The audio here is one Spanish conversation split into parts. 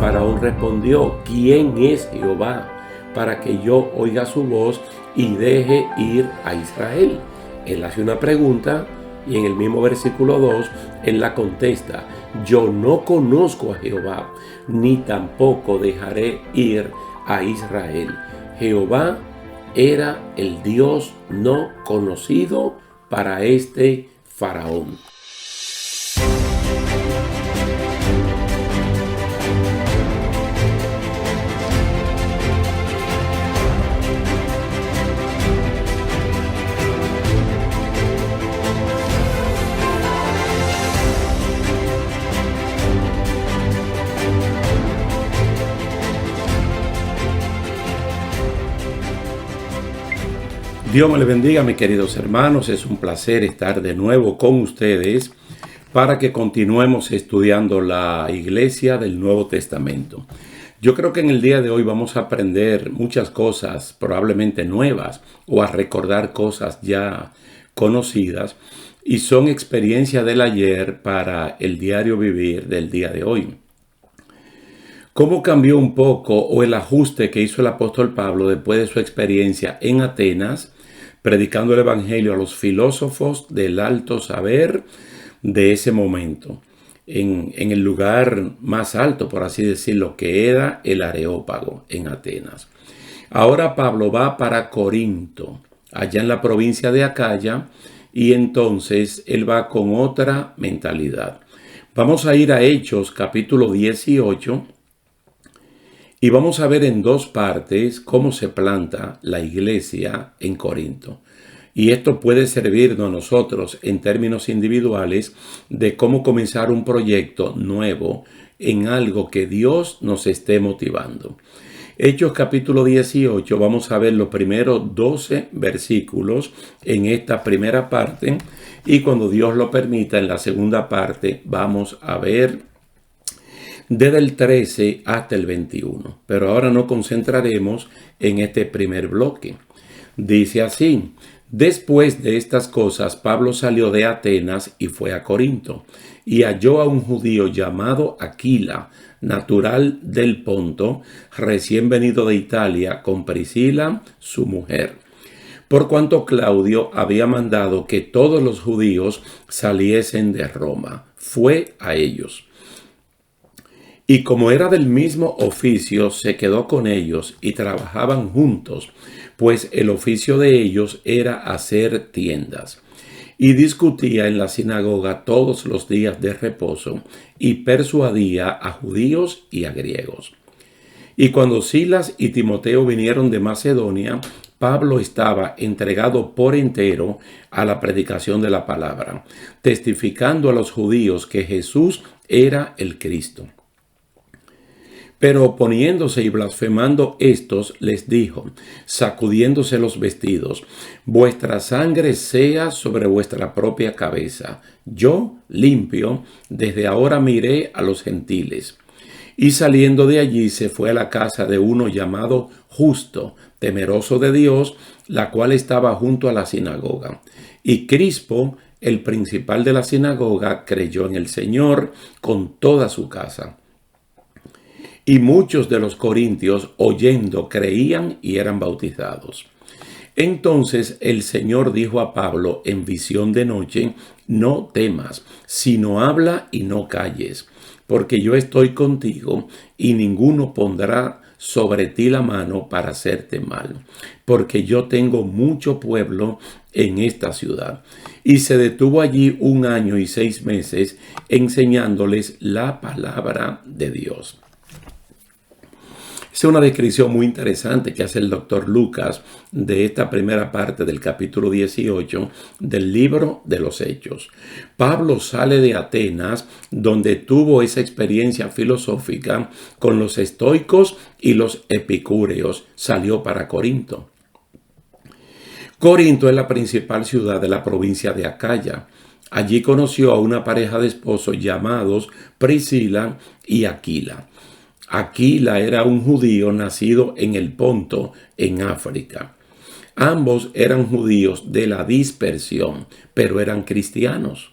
Faraón respondió: ¿quién es Jehová para que yo oiga su voz y deje ir a Israel? Él hace una pregunta y en el mismo versículo 2 él la contesta: yo no conozco a Jehová, ni tampoco dejaré ir a Israel. Jehová era el Dios no conocido para este Faraón. Dios me les bendiga, mis queridos hermanos. Es un placer estar de nuevo con ustedes para que continuemos estudiando la Iglesia del Nuevo Testamento. Yo creo que en el día de hoy vamos a aprender muchas cosas probablemente nuevas o a recordar cosas ya conocidas y son experiencias del ayer para el diario vivir del día de hoy. ¿Cómo cambió un poco o el ajuste que hizo el apóstol Pablo después de su experiencia en Atenas, predicando el evangelio a los filósofos del alto saber de ese momento, en el lugar más alto, por así decirlo, que era el Areópago en Atenas? Ahora Pablo va para Corinto, allá en la provincia de Acaya, y entonces él va con otra mentalidad. Vamos a ir a Hechos capítulo 18 y vamos a ver en dos partes cómo se planta la iglesia en Corinto. Y esto puede servirnos a nosotros en términos individuales de cómo comenzar un proyecto nuevo en algo que Dios nos esté motivando. Hechos capítulo 18, vamos a ver los primeros 12 versículos en esta primera parte y cuando Dios lo permita en la segunda parte vamos a ver desde el 13 hasta el 21. Pero ahora nos concentraremos en este primer bloque. Dice así: después de estas cosas, Pablo salió de Atenas y fue a Corinto, y halló a un judío llamado Aquila, natural del Ponto, recién venido de Italia, con Priscila, su mujer. Por cuanto Claudio había mandado que todos los judíos saliesen de Roma, fue a ellos. Y como era del mismo oficio, se quedó con ellos y trabajaban juntos, pues el oficio de ellos era hacer tiendas. Y discutía en la sinagoga todos los días de reposo y persuadía a judíos y a griegos. Y cuando Silas y Timoteo vinieron de Macedonia, Pablo estaba entregado por entero a la predicación de la palabra, testificando a los judíos que Jesús era el Cristo. Pero oponiéndose y blasfemando estos, les dijo, sacudiéndose los vestidos: vuestra sangre sea sobre vuestra propia cabeza. Yo, limpio, desde ahora miré a los gentiles. Y saliendo de allí se fue a la casa de uno llamado Justo, temeroso de Dios, la cual estaba junto a la sinagoga. Y Crispo, el principal de la sinagoga, creyó en el Señor con toda su casa. Y muchos de los corintios, oyendo, creían y eran bautizados. Entonces el Señor dijo a Pablo en visión de noche: no temas, sino habla y no calles, porque yo estoy contigo y ninguno pondrá sobre ti la mano para hacerte mal, porque yo tengo mucho pueblo en esta ciudad. Y se detuvo allí 1 año y 6 meses enseñándoles la palabra de Dios. Es una descripción muy interesante que hace el doctor Lucas de esta primera parte del capítulo 18 del libro de los Hechos. Pablo sale de Atenas, donde tuvo esa experiencia filosófica con los estoicos y los epicúreos. Salió para Corinto. Corinto es la principal ciudad de la provincia de Acaya. Allí conoció a una pareja de esposos llamados Priscila y Aquila. Aquila era un judío nacido en el Ponto, en África. Ambos eran judíos de la dispersión, pero eran cristianos.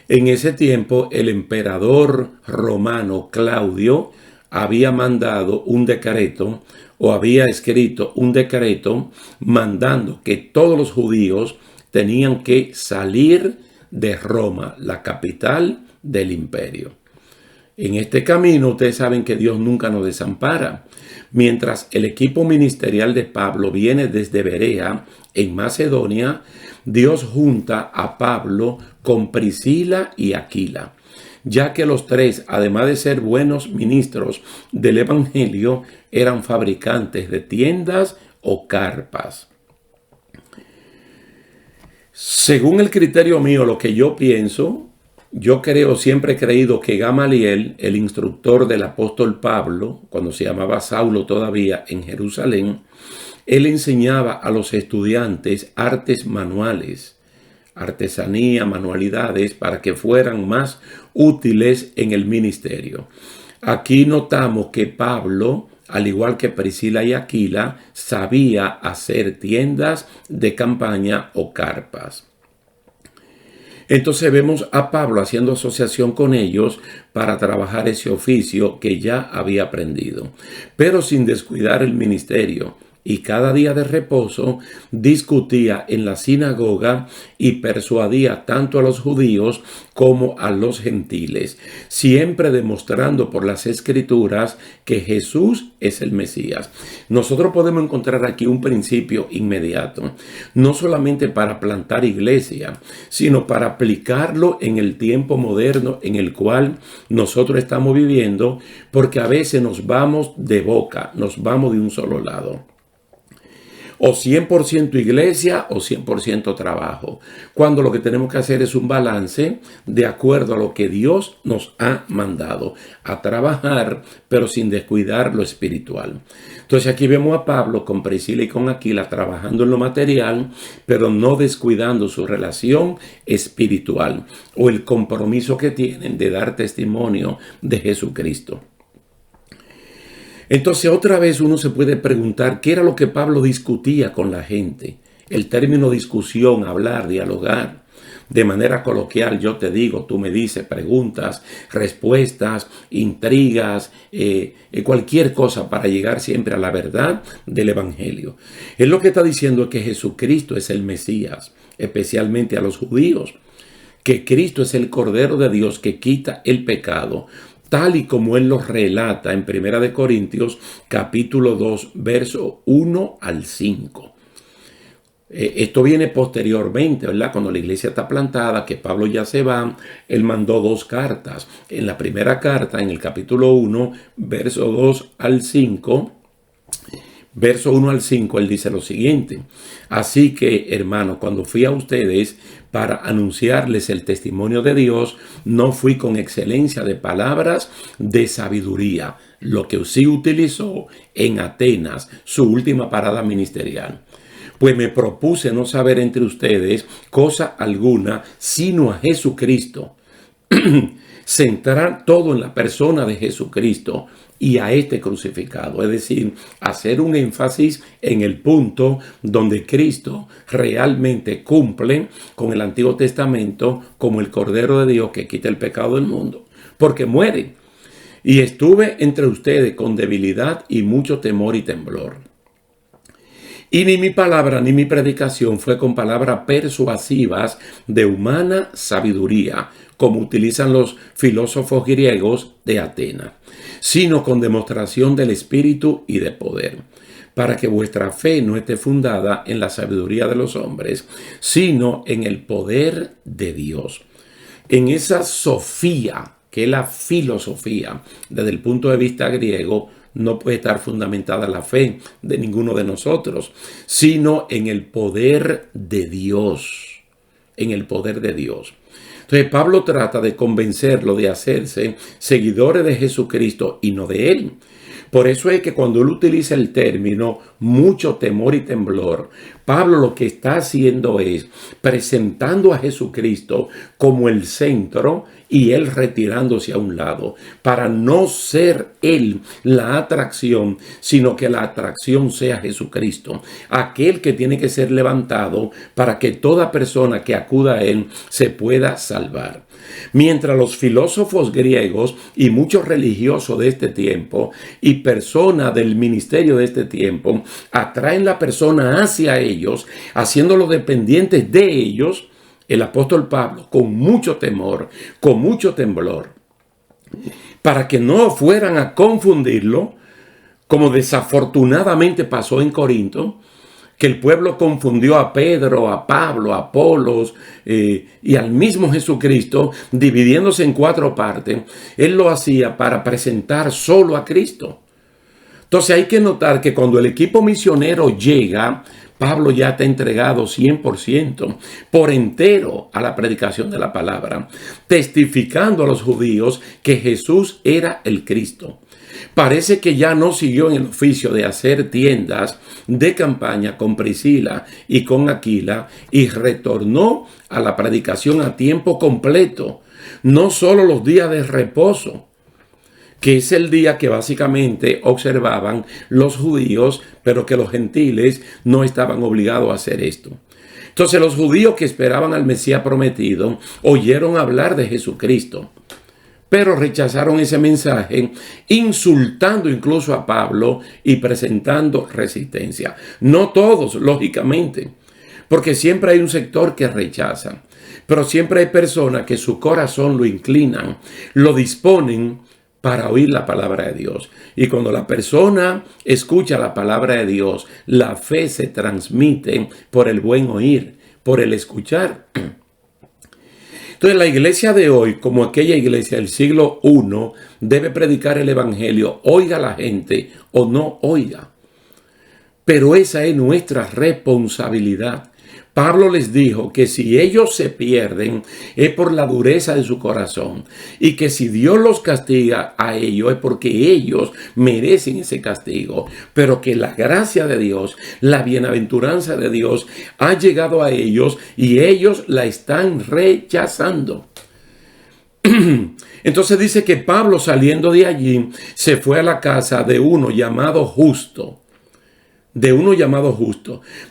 En ese tiempo, el emperador romano Claudio había mandado un decreto o había escrito un decreto mandando que todos los judíos tenían que salir de Roma, la capital del imperio. En este camino ustedes saben que Dios nunca nos desampara. Mientras el equipo ministerial de Pablo viene desde Berea, en Macedonia, Dios junta a Pablo con Priscila y Aquila, ya que los tres, además de ser buenos ministros del Evangelio, eran fabricantes de tiendas o carpas. Según el criterio mío, lo que yo pienso, yo siempre he creído que Gamaliel, el instructor del apóstol Pablo, cuando se llamaba Saulo todavía en Jerusalén, él enseñaba a los estudiantes artes manuales, artesanía, manualidades, para que fueran más útiles en el ministerio. Aquí notamos que Pablo, al igual que Priscila y Aquila, sabía hacer tiendas de campaña o carpas. Entonces vemos a Pablo haciendo asociación con ellos para trabajar ese oficio que ya había aprendido, pero sin descuidar el ministerio. Y cada día de reposo discutía en la sinagoga y persuadía tanto a los judíos como a los gentiles, siempre demostrando por las escrituras que Jesús es el Mesías. Nosotros podemos encontrar aquí un principio inmediato, no solamente para plantar iglesia, sino para aplicarlo en el tiempo moderno en el cual nosotros estamos viviendo, porque a veces nos vamos de boca, nos vamos de un solo lado. O 100% iglesia o 100% trabajo, cuando lo que tenemos que hacer es un balance de acuerdo a lo que Dios nos ha mandado, a trabajar, pero sin descuidar lo espiritual. Entonces aquí vemos a Pablo con Priscila y con Aquila trabajando en lo material, pero no descuidando su relación espiritual o el compromiso que tienen de dar testimonio de Jesucristo. Entonces otra vez uno se puede preguntar qué era lo que Pablo discutía con la gente. El término discusión, hablar, dialogar. De manera coloquial, yo te digo, tú me dices, preguntas, respuestas, intrigas, cualquier cosa para llegar siempre a la verdad del Evangelio. Él lo que está diciendo es que Jesucristo es el Mesías, especialmente a los judíos, que Cristo es el Cordero de Dios que quita el pecado, tal y como él lo relata en 1 Corintios capítulo 2, verso 1 al 5. Esto viene posteriormente, ¿verdad? Cuando la iglesia está plantada, que Pablo ya se va, él mandó 2 cartas. En la primera carta, en el capítulo 1, verso 2 al 5, verso 1 al 5, él dice lo siguiente: así que, hermanos, cuando fui a ustedes para anunciarles el testimonio de Dios, no fui con excelencia de palabras de sabiduría, lo que sí utilizó en Atenas, su última parada ministerial. Pues me propuse no saber entre ustedes cosa alguna, sino a Jesucristo. Centrar todo en la persona de Jesucristo y a este crucificado, es decir, hacer un énfasis en el punto donde Cristo realmente cumple con el Antiguo Testamento como el Cordero de Dios que quita el pecado del mundo, porque muere. Y estuve entre ustedes con debilidad y mucho temor y temblor. Y ni mi palabra ni mi predicación fue con palabras persuasivas de humana sabiduría, como utilizan los filósofos griegos de Atenas, sino con demostración del Espíritu y de poder, para que vuestra fe no esté fundada en la sabiduría de los hombres, sino en el poder de Dios. En esa sofía, que es la filosofía, desde el punto de vista griego, no puede estar fundamentada la fe de ninguno de nosotros, sino en el poder de Dios, en el poder de Dios. Entonces Pablo trata de convencerlo de hacerse seguidores de Jesucristo y no de él. Por eso es que cuando él utiliza el término mucho temor y temblor, Pablo lo que está haciendo es presentando a Jesucristo como el centro y él retirándose a un lado, para no ser él la atracción, sino que la atracción sea Jesucristo, aquel que tiene que ser levantado para que toda persona que acuda a él se pueda salvar. Mientras los filósofos griegos y muchos religiosos de este tiempo y personas del ministerio de este tiempo atraen la persona hacia ellos, haciéndolos dependientes de ellos, el apóstol Pablo, con mucho temor, con mucho temblor, para que no fueran a confundirlo, como desafortunadamente pasó en Corinto, que el pueblo confundió a Pedro, a Pablo, a Apolos y al mismo Jesucristo, dividiéndose en 4 partes. Él lo hacía para presentar solo a Cristo. Entonces hay que notar que cuando el equipo misionero llega, Pablo ya está entregado 100%, por entero, a la predicación de la palabra, testificando a los judíos que Jesús era el Cristo. Parece que ya no siguió en el oficio de hacer tiendas de campaña con Priscila y con Aquila y retornó a la predicación a tiempo completo, no solo los días de reposo, que es el día que básicamente observaban los judíos, pero que los gentiles no estaban obligados a hacer esto. Entonces los judíos que esperaban al Mesías prometido oyeron hablar de Jesucristo, pero rechazaron ese mensaje, insultando incluso a Pablo y presentando resistencia. No todos, lógicamente, porque siempre hay un sector que rechaza, pero siempre hay personas que su corazón lo inclinan, lo disponen para oír la palabra de Dios. Y cuando la persona escucha la palabra de Dios, la fe se transmite por el buen oír, por el escuchar. Entonces la iglesia de hoy, como aquella iglesia del siglo I, debe predicar el evangelio, oiga la gente o no oiga. Pero esa es nuestra responsabilidad. Pablo les dijo que si ellos se pierden es por la dureza de su corazón y que si Dios los castiga a ellos es porque ellos merecen ese castigo, pero que la gracia de Dios, la bienaventuranza de Dios ha llegado a ellos y ellos la están rechazando. Entonces dice que Pablo, saliendo de allí, se fue a la casa de uno llamado Justo.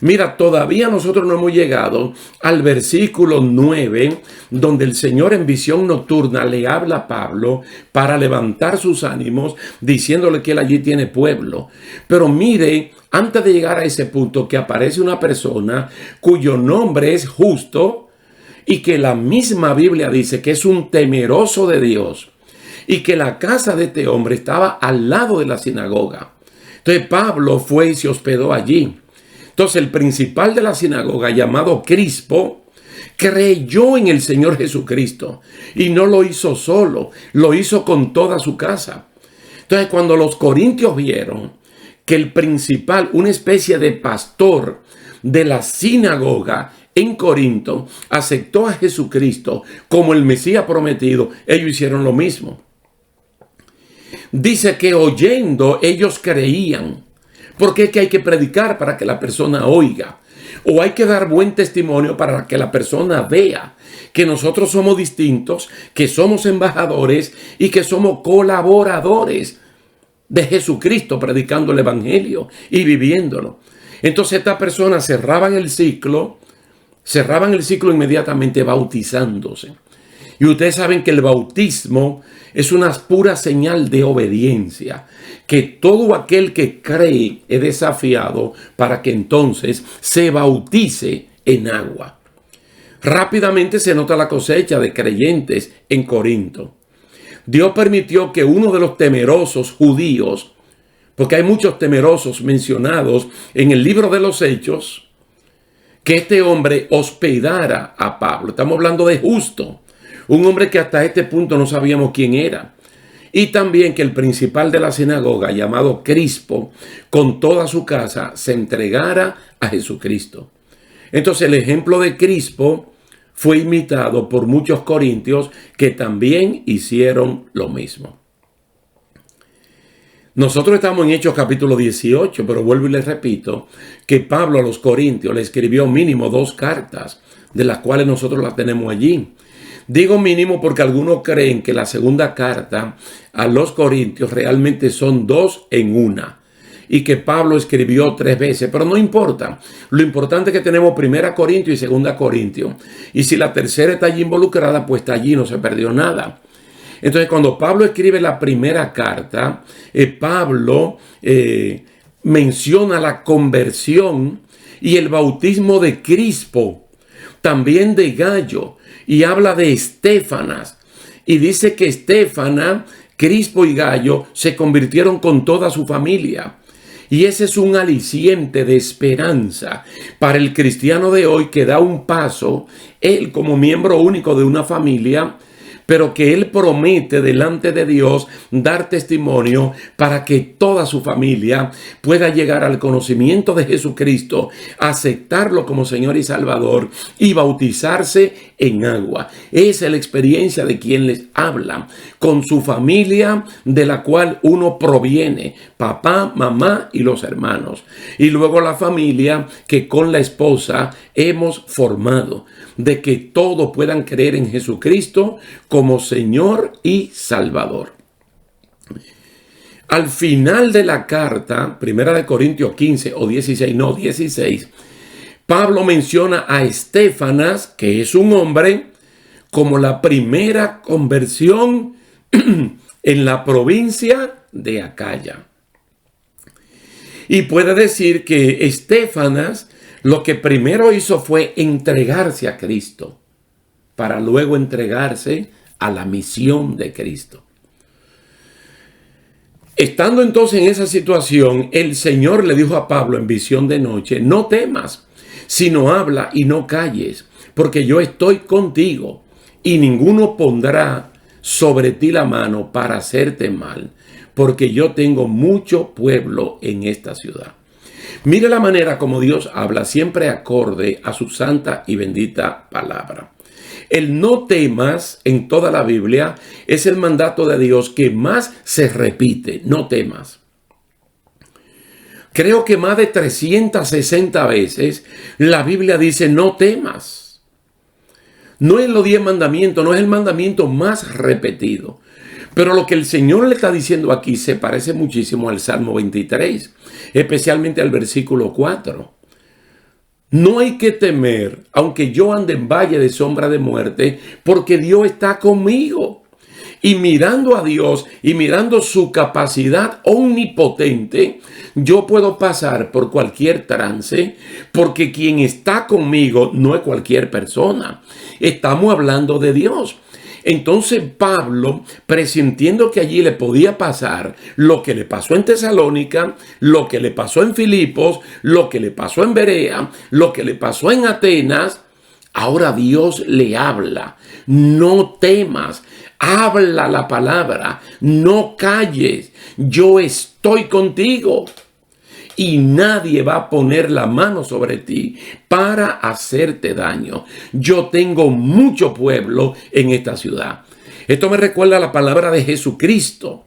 Mira, todavía nosotros no hemos llegado al versículo 9, donde el Señor en visión nocturna le habla a Pablo para levantar sus ánimos, diciéndole que él allí tiene pueblo. Pero mire, antes de llegar a ese punto, que aparece una persona cuyo nombre es Justo y que la misma Biblia dice que es un temeroso de Dios y que la casa de este hombre estaba al lado de la sinagoga. Entonces Pablo fue y se hospedó allí. Entonces el principal de la sinagoga, llamado Crispo, creyó en el Señor Jesucristo y no lo hizo solo, lo hizo con toda su casa. Entonces cuando los corintios vieron que el principal, una especie de pastor de la sinagoga en Corinto, aceptó a Jesucristo como el Mesías prometido, ellos hicieron lo mismo. Dice que oyendo ellos creían, porque es que hay que predicar para que la persona oiga, o hay que dar buen testimonio para que la persona vea que nosotros somos distintos, que somos embajadores y que somos colaboradores de Jesucristo predicando el evangelio y viviéndolo. Entonces estas personas cerraban el ciclo inmediatamente bautizándose. Y ustedes saben que el bautismo es una pura señal de obediencia, que todo aquel que cree es desafiado para que entonces se bautice en agua. Rápidamente se nota la cosecha de creyentes en Corinto. Dios permitió que uno de los temerosos judíos, porque hay muchos temerosos mencionados en el libro de los Hechos, que este hombre hospedara a Pablo. Estamos hablando de Justo, un hombre que hasta este punto no sabíamos quién era. Y también que el principal de la sinagoga, llamado Crispo, con toda su casa, se entregara a Jesucristo. Entonces el ejemplo de Crispo fue imitado por muchos corintios que también hicieron lo mismo. Nosotros estamos en Hechos capítulo 18, pero vuelvo y les repito que Pablo a los corintios le escribió mínimo 2 cartas, de las cuales nosotros las tenemos allí. Digo mínimo porque algunos creen que la segunda carta a los Corintios realmente son dos en una y que Pablo escribió 3 veces, pero no importa. Lo importante es que tenemos 1 Corintios y 2 Corintios. Y si la tercera está allí involucrada, pues está allí, no se perdió nada. Entonces, cuando Pablo escribe la primera carta, Pablo menciona la conversión y el bautismo de Crispo, también de Gayo, y habla de Estéfanas. Y dice que Estéfana, Crispo y Gayo se convirtieron con toda su familia. Y ese es un aliciente de esperanza para el cristiano de hoy que da un paso, él como miembro único de una familia, pero que él promete delante de Dios dar testimonio para que toda su familia pueda llegar al conocimiento de Jesucristo, aceptarlo como Señor y Salvador y bautizarse en agua. Esa es la experiencia de quien les habla, con su familia de la cual uno proviene, papá, mamá y los hermanos. Y luego la familia que con la esposa hemos formado, de que todos puedan creer en Jesucristo como Señor y Salvador. Al final de la carta, 1 Corintios 15 o 16, Pablo menciona a Estéfanas, que es un hombre, como la primera conversión en la provincia de Acaya. Y puede decir que Estéfanas lo que primero hizo fue entregarse a Cristo, para luego entregarse a la misión de Cristo. Estando entonces en esa situación, el Señor le dijo a Pablo en visión de noche: no temas, sino habla y no calles, porque yo estoy contigo, y ninguno pondrá sobre ti la mano para hacerte mal, porque yo tengo mucho pueblo en esta ciudad. Mire la manera como Dios habla, siempre acorde a su santa y bendita palabra. El no temas en toda la Biblia es el mandato de Dios que más se repite: no temas. Creo que más de 360 veces la Biblia dice no temas. No es los 10 mandamientos, no es el mandamiento más repetido. Pero lo que el Señor le está diciendo aquí se parece muchísimo al Salmo 23, especialmente al versículo 4. No hay que temer, aunque yo ande en valle de sombra de muerte, porque Dios está conmigo. Y mirando a Dios y mirando su capacidad omnipotente, yo puedo pasar por cualquier trance, porque quien está conmigo no es cualquier persona. Estamos hablando de Dios. Entonces Pablo, presintiendo que allí le podía pasar lo que le pasó en Tesalónica, lo que le pasó en Filipos, lo que le pasó en Berea, lo que le pasó en Atenas, ahora Dios le habla: no temas, habla la palabra, no calles, yo estoy contigo. Y nadie va a poner la mano sobre ti para hacerte daño. Yo tengo mucho pueblo en esta ciudad. Esto me recuerda a la palabra de Jesucristo,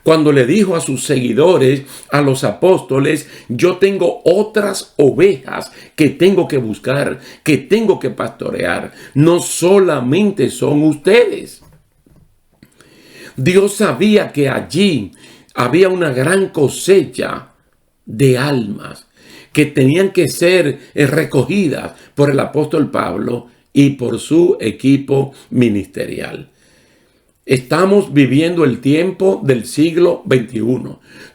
cuando le dijo a sus seguidores, a los apóstoles: yo tengo otras ovejas que tengo que buscar, que tengo que pastorear. No solamente son ustedes. Dios sabía que allí había una gran cosecha de almas que tenían que ser recogidas por el apóstol Pablo y por su equipo ministerial. Estamos viviendo el tiempo del siglo XXI.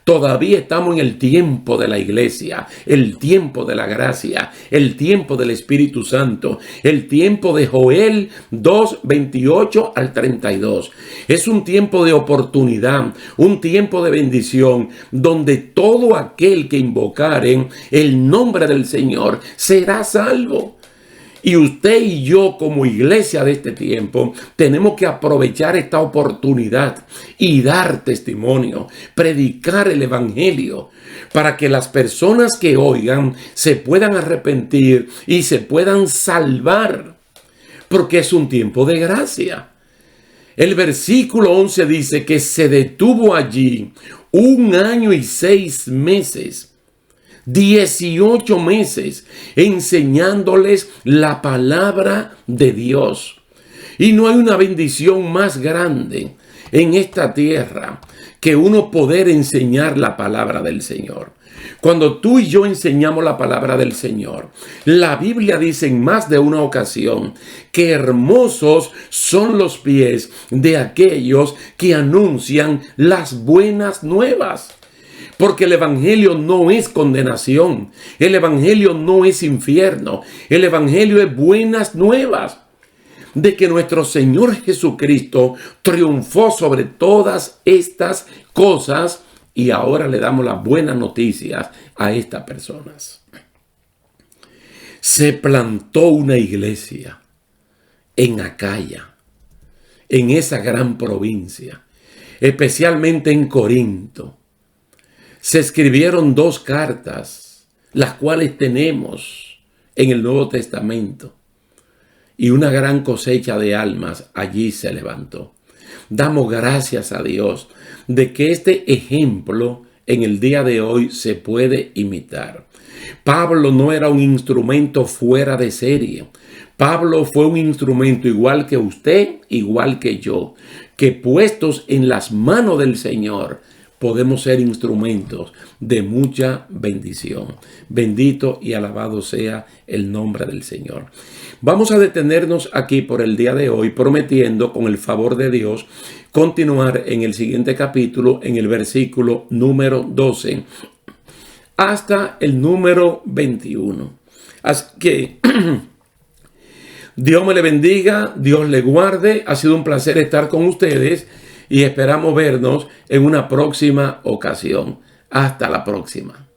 Todavía estamos en el tiempo de la iglesia, el tiempo de la gracia, el tiempo del Espíritu Santo, el tiempo de Joel 2, 28 al 32. Es un tiempo de oportunidad, un tiempo de bendición, donde todo aquel que invocare el nombre del Señor será salvo. Y usted y yo, como iglesia de este tiempo, tenemos que aprovechar esta oportunidad y dar testimonio, predicar el evangelio, para que las personas que oigan se puedan arrepentir y se puedan salvar, porque es un tiempo de gracia. El versículo 11 dice que se detuvo allí 1 año y 6 meses. 18 meses enseñándoles la palabra de Dios. Y no hay una bendición más grande en esta tierra que uno poder enseñar la palabra del Señor. Cuando tú y yo enseñamos la palabra del Señor, la Biblia dice en más de una ocasión que hermosos son los pies de aquellos que anuncian las buenas nuevas. Porque el evangelio no es condenación, el evangelio no es infierno, el evangelio es buenas nuevas de que nuestro Señor Jesucristo triunfó sobre todas estas cosas y ahora le damos las buenas noticias a estas personas. Se plantó una iglesia en Acaya, en esa gran provincia, especialmente en Corinto. Se escribieron 2 cartas, las cuales tenemos en el Nuevo Testamento. Y una gran cosecha de almas allí se levantó. Damos gracias a Dios de que este ejemplo en el día de hoy se puede imitar. Pablo no era un instrumento fuera de serie. Pablo fue un instrumento igual que usted, igual que yo, que puestos en las manos del Señor, podemos ser instrumentos de mucha bendición. Bendito y alabado sea el nombre del Señor. Vamos a detenernos aquí por el día de hoy, prometiendo con el favor de Dios continuar en el siguiente capítulo, en el versículo número 12, hasta el número 21. Así que Dios me le bendiga, Dios le guarde. Ha sido un placer estar con ustedes y esperamos vernos en una próxima ocasión. Hasta la próxima.